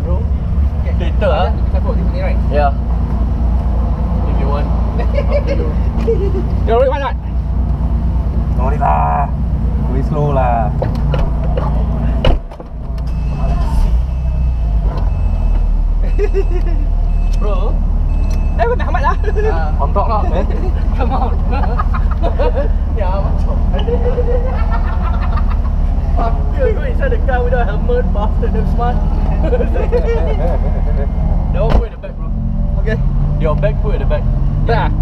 bro. Okay. Later, be careful this right? Yeah. If you want. You already want not? No need lah. Go slow lah. Bro. Kau nak amat lah. On top lah, eh? Come on. Ya, macam. Fuck you, go inside the car without helmet, bastard, damn smart. That one put at the back, bro. Okay. Your bag put at the back. Yeah.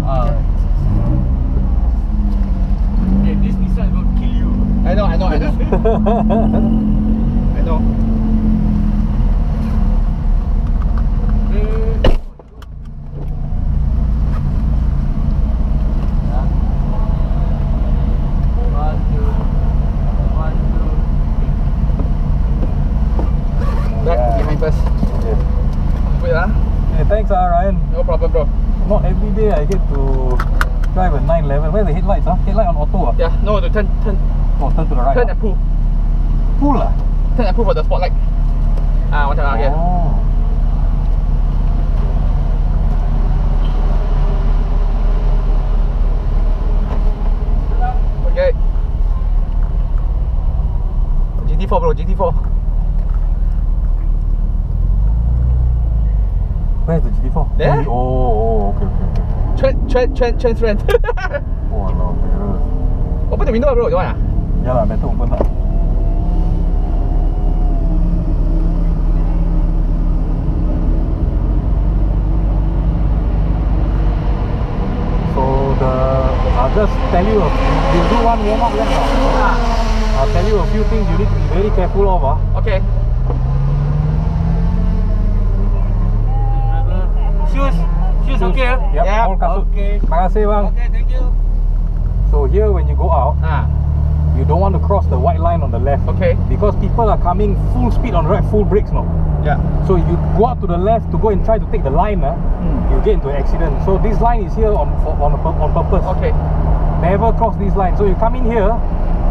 Okay, this Nissan is gonna kill you. I know. I know. Thanks Ryan. No problem, bro. Not every day I get to drive a 911. Where's the headlights? Headlight on auto? Yeah, no, to turn. Oh, turn to the right. Turn and pull. Pull lah? Turn and pull for the spotlight. Macam lah, yeah. Oh. Okay. GT4 bro, GT4. Where's the GT4? There? Oh, okay. Trend. Oh, no, okay. Open the window bro, you want? Yeah lah, better open lah. So I'll just tell you, you do one warm up then now. I'll tell you a few things you need to be very careful of. Okay. Shoes okay? Yep, Yeah. all kasut. Okay. Terima kasih bang. Okay, thank you. So here when you go out, you don't want to cross the white line on the left. Okay. Because people are coming full speed on the right, full brakes no. Yeah. So if you go out to the left to go and try to take the line, you get into an accident. So this line is here on purpose. Okay. Never cross this line. So you come in here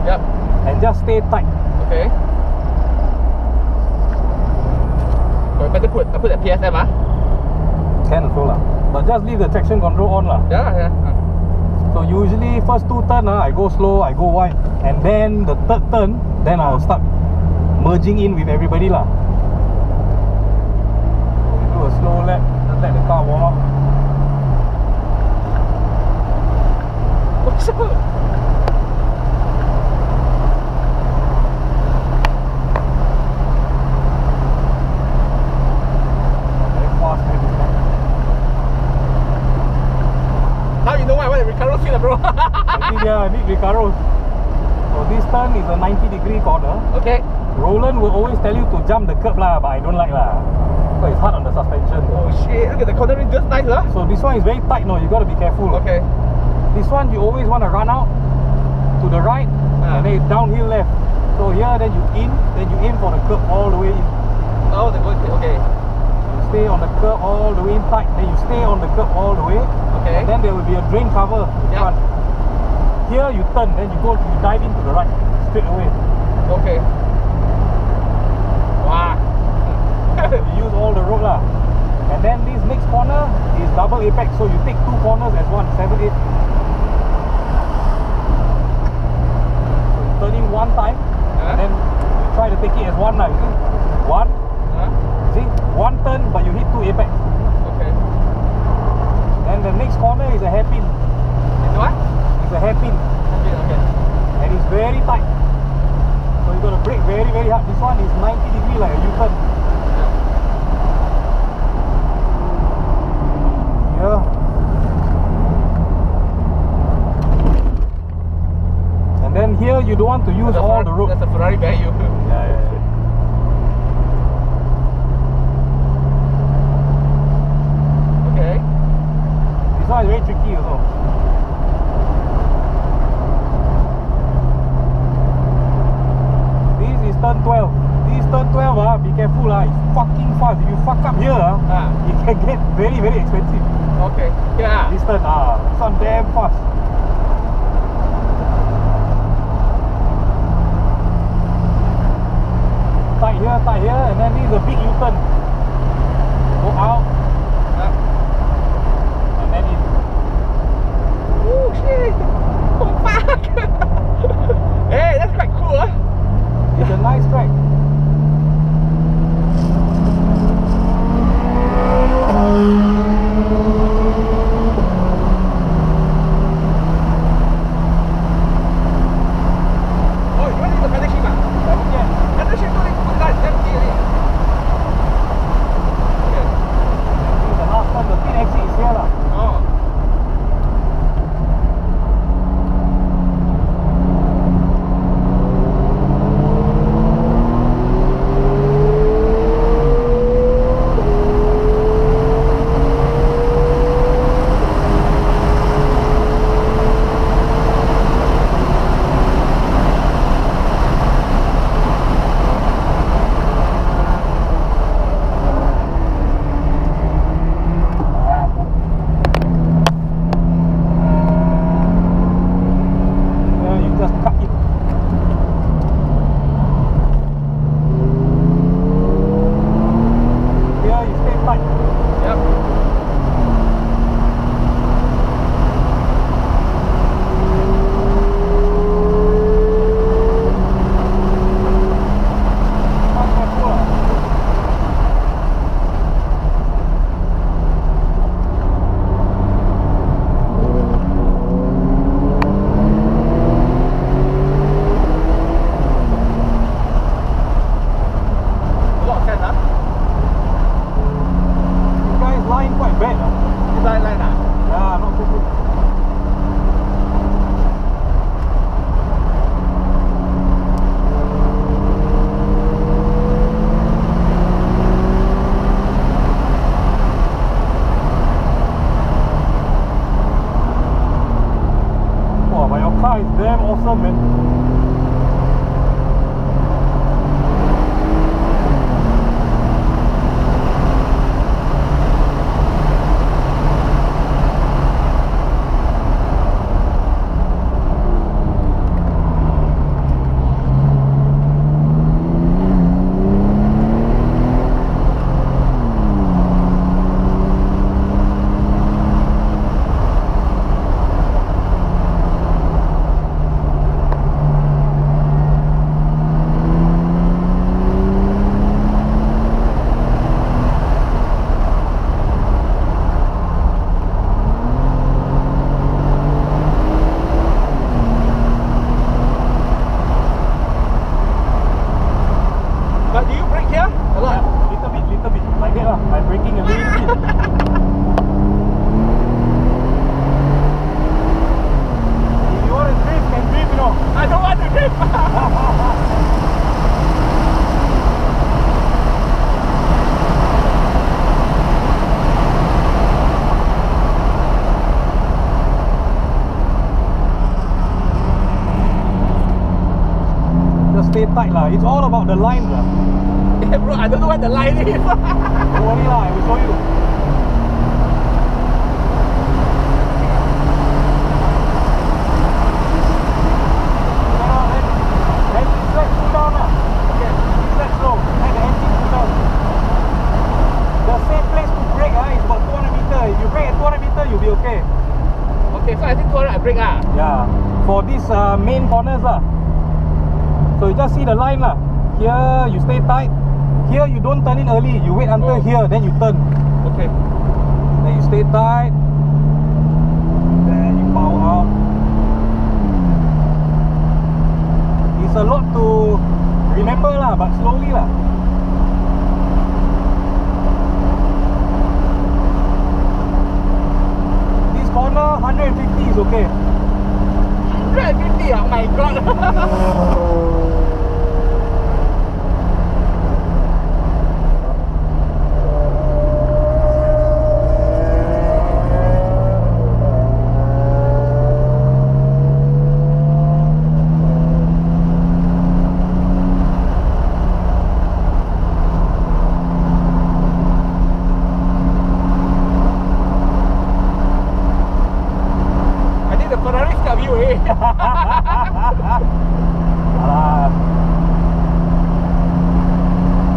Yep. and just stay tight. Okay. So better put that PSM Can also lah. But just leave the traction control on lah. Yeah. So usually first two turn I go slow, I go wide, and then the third turn, then I'll start merging in with everybody lah. So we do a slow lap, just let the car warm up. What's up? Very fast maybe. Now you know why I want the Recaro seat bro. I need Recaro. So this turn is a 90-degree corner. Okay. Roland will always tell you to jump the curb lah, but I don't like lah. Because it's hard on the suspension. Oh shit, look at the corner ring, just nice So this one is very tight, no, you got to be careful. Okay. This one you always want to run out to the right and then downhill left. So here then you aim for the curb all the way in. Oh, okay. You stay on the curb all the way in tight, then you stay on the curb all the way. Okay. And then there will be a drain cover in front. Here you turn, then you dive into the right straight away. Okay. Wow. You use all the road lah. And then this next corner is double apex, so you take two corners as one, 7-8. So you turn in one time, and then you try to take it as one now, you see? One. See? One turn, but you hit two apex. Okay. And the next corner is a hairpin. Is what? It's a hairpin. Okay. And it's very tight. So you got to brake very, very hard. This one is 90-degree like a U-turn. Yeah. And then here you don't want to use all the road. That's a Ferrari behind you. Yeah. Okay. This one is very tricky also. This is turn 12. This turn 12 be careful it's fucking fast. If you fuck up here it can get very, very expensive. Okay. Yeah. This turn this one damn fast. Tight here, and then this is a big U-turn. Go out and then in. Oh shit! Oh fuck! Hey, that's quite cool, huh? It's a nice track. Oh, you want to use the pedal shift, ah? Yeah. Pedal shift tu dia pun dah empty ni. Okay. The last time the pin exit is here lah. Oh. You just cut it. Here you stay tight. Yep. Not careful lah. A lot of sense, huh? You guys line quite bad lah. This line, ah? Yeah, not so good. Wow, but your car is damn awesome, man. But do you brake here? A lot. Little bit. Like that lah. I'm braking a little bit. If you want to drift, can drift, you know. I don't want to drift. Just stay tight lah. It's all about the lines lah. Yeah, bro, I don't know what the line is. Don't worry lah, I will show you. Then let cool down lah. Okay. Let slow. Let the engine cool down. The same place to brake is about 200 meter. If you brake at 200 meter, you'll be okay. Okay, so I think 200 I brake ah. Yeah. For these main corners lah. So you just see the line lah. Here you stay tight. Here you don't turn in early. You wait until here, then you turn. Okay. Then you stay tight. Then you power out. It's a lot to remember lah, but slowly lah. This corner 150 is okay. 150, oh my god.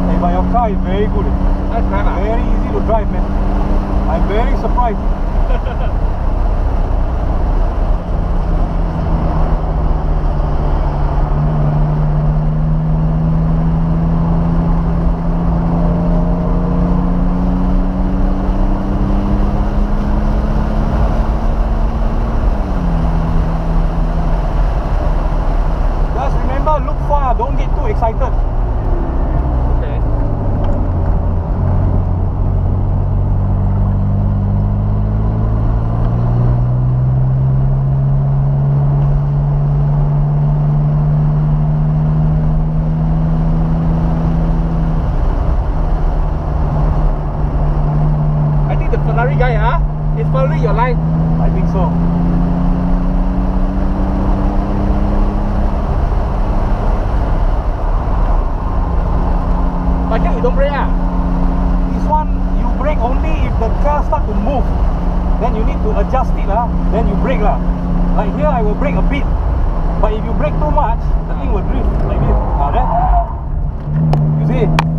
Hey, but your car is very good. Nice drive, ah. Very easy to drive, man. I'm very surprised. Just remember, look far, don't get too excited. Okay. I think the Ferrari guy, is following your line. I think so. But here you don't brake, This one, you brake only if the car start to move. Then you need to adjust it, then you brake. Like here, I will brake a bit. But if you brake too much, the thing will drift like this. There. You see?